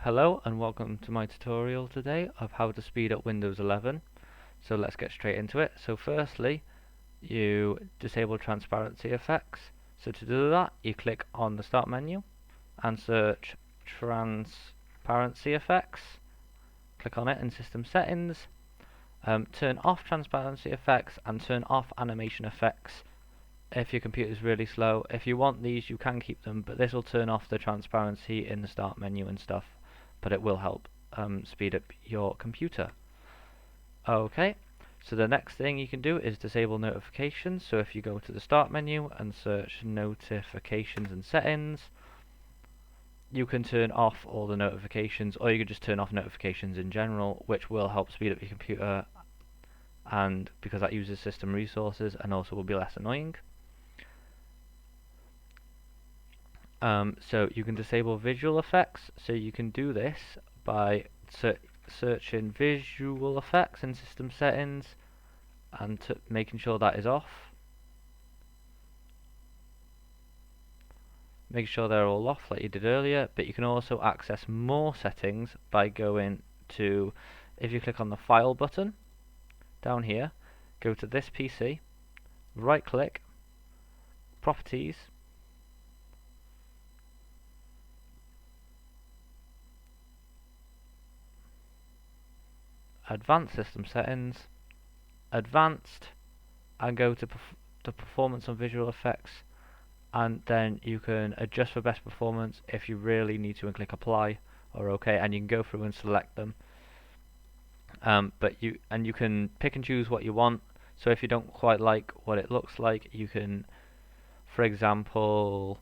Hello and welcome to my tutorial today of how to speed up Windows 11. So let's get straight into it. So firstly, you disable transparency effects. So to do that, you click on the start menu and search transparency effects. Click on it in system settings. Turn off transparency effects and turn off animation effects if your computer is really slow. If you want these, you can keep them, but this will turn off the transparency in the start menu and stuff, but it will help speed up your computer. Okay, so the next thing you can do is disable notifications. So if you go to the start menu and search notifications and settings, you can turn off all the notifications, or you can just turn off notifications in general, which will help speed up your computer, and because that uses system resources and also will be less annoying. So you can disable visual effects. So you can do this by searching visual effects in system settings and making sure that is off. Make sure they're all off like you did earlier, but you can also access more settings by going to, if you click on the File button down here, go to this PC, right click, Properties, Advanced System Settings, Advanced, and go to Performance on Visual Effects, and then you can adjust for best performance if you really need to, and click apply or OK, and you can go through and select them. But you can pick and choose what you want. So if you don't quite like what it looks like, you can, for example,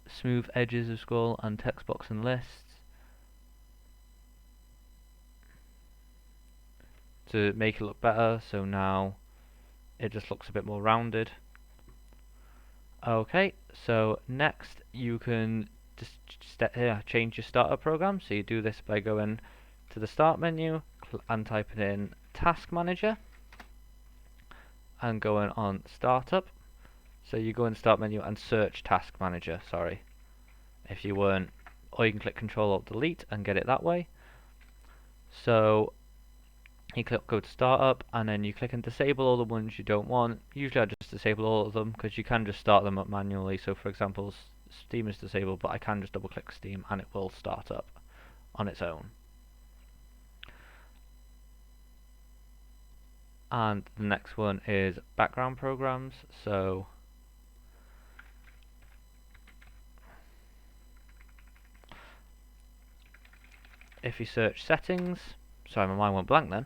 smooth edges of scroll and text box and lists to make it look better. So now it just looks a bit more rounded. Okay, so next you can just change your startup program. So you do this by going to the start menu and typing in Task Manager and going on Startup. So you go in the start menu and search Task Manager, sorry, if you weren't, or you can click Control Alt Delete and get it that way. So you go to Startup and then you click and disable all the ones you don't want. Usually I just disable all of them because you can just start them up manually. So for example, Steam is disabled, but I can just double click Steam and it will start up on its own. And the next one is background programs. So if you search settings, sorry, my mind went blank then.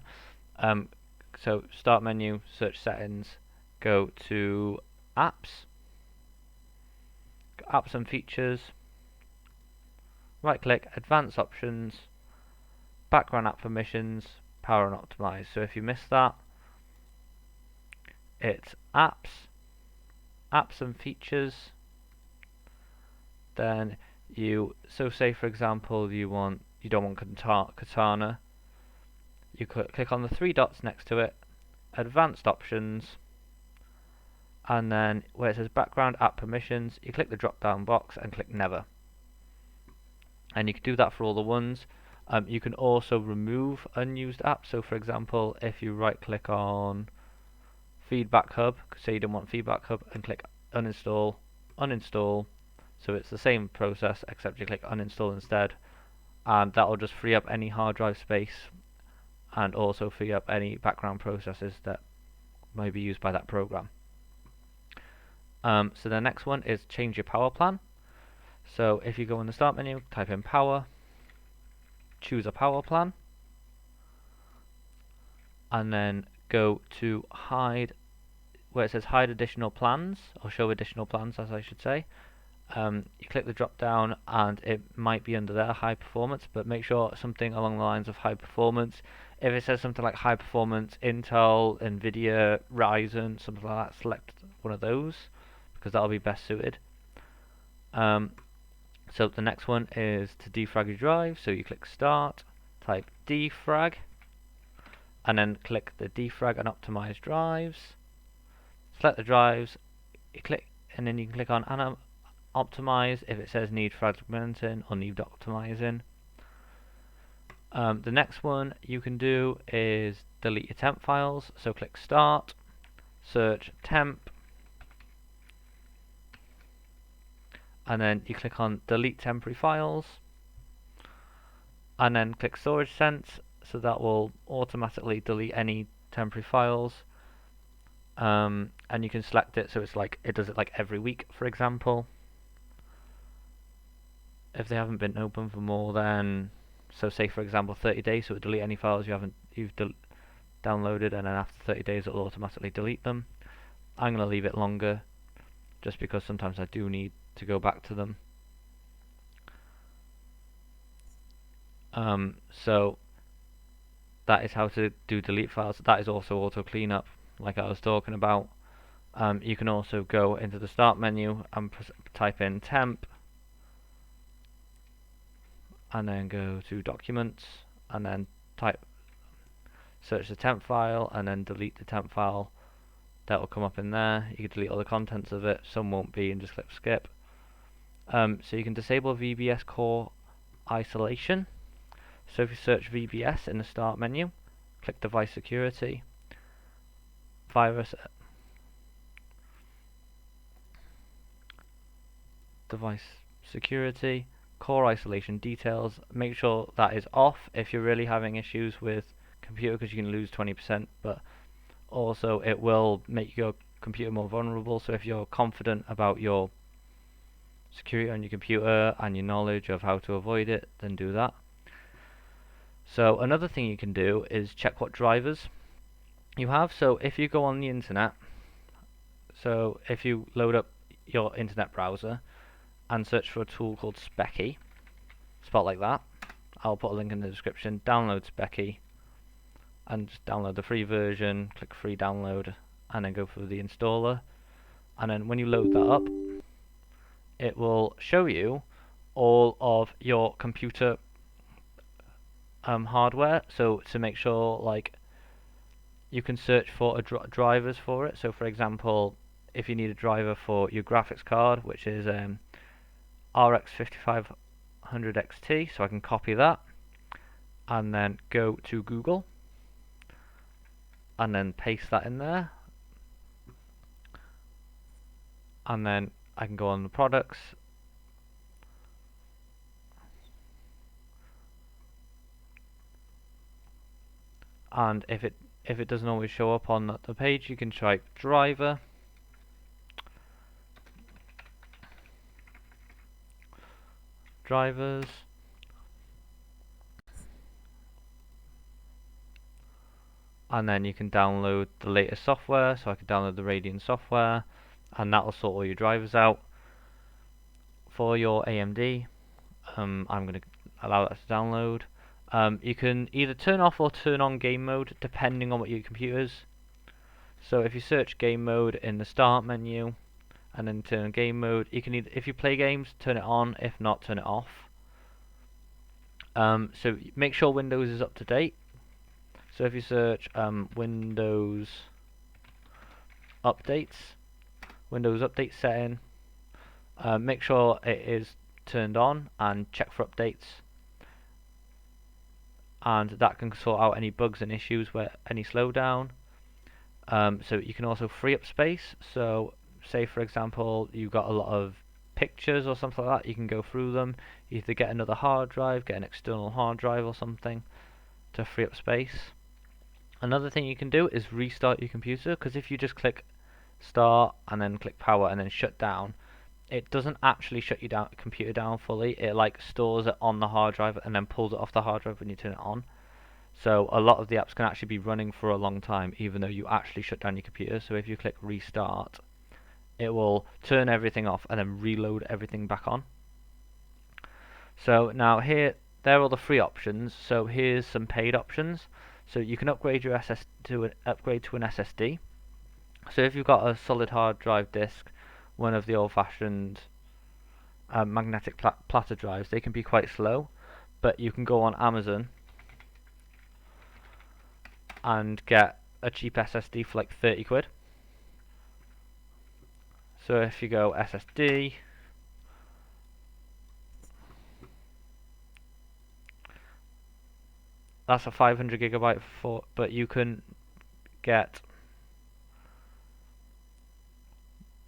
So start menu, search settings, go to apps and features, right click, advanced options, background app permissions, power and optimize. So if you miss that, it's apps and features. Then say for example you don't want Katana. You click on the three dots next to it, advanced options, and then where it says background app permissions, you click the drop down box and click never. And you can do that for all the ones. You can also remove unused apps. So for example, if you right click on Feedback Hub, say you don't want Feedback Hub, and click uninstall, so it's the same process except you click uninstall instead, and that will just free up any hard drive space and also free up any background processes that may be used by that program. So the next one is change your power plan. So if you go in the start menu, type in power, choose a power plan, and then go to hide, where it says hide additional plans, or show additional plans as I should say. You click the drop down and it might be under there, high performance, but make sure something along the lines of high performance. If it says something like high performance, Intel, Nvidia, Ryzen, something like that, select one of those because that'll be best suited. So the next one is to defrag your drive, so you click start, type defrag, and then click the defrag and optimize drives. Select the drives, you click, and then you can click on optimize if it says need fragmenting or need optimizing. The next one you can do is delete your temp files. So click Start, search temp, and then you click on delete temporary files, and then click storage sense, so that will automatically delete any temporary files. And you can select it so it's like it does it like every week, for example. If they haven't been open for more than, so say for example 30 days, so it'll delete any files you've downloaded, and then after 30 days it'll automatically delete them. I'm going to leave it longer just because sometimes I do need to go back to them. So that is how to do delete files. That is also auto cleanup, like I was talking about. You can also go into the start menu and type in temp, and then go to documents, and then search the temp file, and then delete the temp file. That will come up in there. You can delete all the contents of it. Some won't be, and just click skip. So you can disable VBS core isolation. So if you search VBS in the start menu, click device security, device security, core isolation details. Make sure that is off if you're really having issues with computer, because you can lose 20%, but also it will make your computer more vulnerable. So if you're confident about your security on your computer and your knowledge of how to avoid it, then do that. So another thing you can do is check what drivers you have. So if you go on the internet, so if you load up your internet browser and search for a tool called speccy, spelled like that, I'll put a link in the description. Download speccy and just download the free version, click free download, and then go through the installer. And then when you load that up, it will show you all of your computer hardware. So to make sure, like, you can search for drivers for it. So for example, if you need a driver for your graphics card, which is RX 5500 XT, so I can copy that and then go to Google and then paste that in there, and then I can go on the products, and if it doesn't always show up on the page, you can type drivers, and then you can download the latest software. So I could download the Radeon software, and that will sort all your drivers out for your AMD. I'm going to allow that to download. You can either turn off or turn on game mode depending on what your computer is. So if you search game mode in the start menu and then turn on game mode, you can either, if you play games, turn it on, if not, turn it off. So make sure Windows is up to date. So if you search Windows update setting, make sure it is turned on and check for updates, and that can sort out any bugs and issues where any slowdown. So you can also free up space. So say for example you've got a lot of pictures or something like that, you can go through them, either get another hard drive, get an external hard drive or something to free up space. Another thing you can do is restart your computer, because if you just click start and then click power and then shut down, it doesn't actually shut your computer down fully. It like stores it on the hard drive and then pulls it off the hard drive when you turn it on. So a lot of the apps can actually be running for a long time even though you actually shut down your computer. So if you click restart, it will turn everything off and then reload everything back on. So now there are all the free options. So here's some paid options. So you can upgrade your upgrade to an SSD. So if you've got a solid hard drive disk, one of the old-fashioned magnetic platter drives, they can be quite slow, but you can go on Amazon and get a cheap SSD for like 30 quid. So if you go SSD, that's a 500 gigabyte for, but you can get,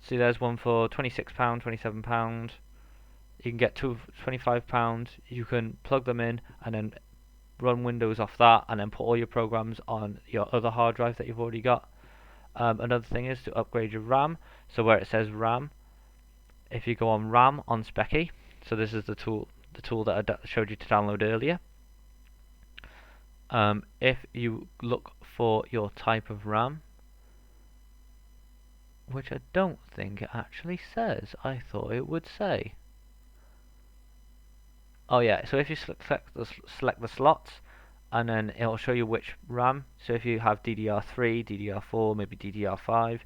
see there's one for £26, £27. You can get two for £25. You can plug them in and then run Windows off that, and then put all your programs on your other hard drive that you've already got. Another thing is to upgrade your RAM. So where it says RAM, if you go on RAM on speccy, so this is the tool that I showed you to download earlier. If you look for your type of RAM, which I don't think it actually says, I thought it would say. Oh yeah, so if you select the slots, and then it'll show you which RAM. So if you have DDR3, DDR4, maybe DDR5,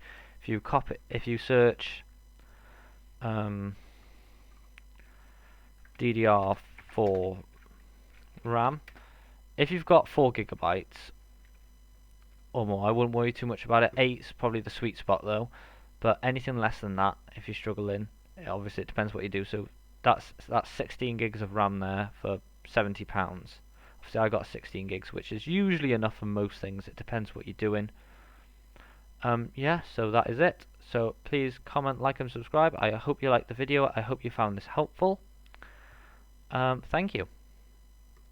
if you search DDR4 RAM, if you've got 4 gigabytes or more, I wouldn't worry too much about it. 8's probably the sweet spot though, but anything less than that, if you're struggling, obviously it depends what you do. So that's 16 gigs of RAM there for £70. Obviously I got 16 gigs, which is usually enough for most things. It depends what you're doing. Yeah, so that is it. So please comment, like and subscribe. I hope you liked the video. I hope you found this helpful. Thank you.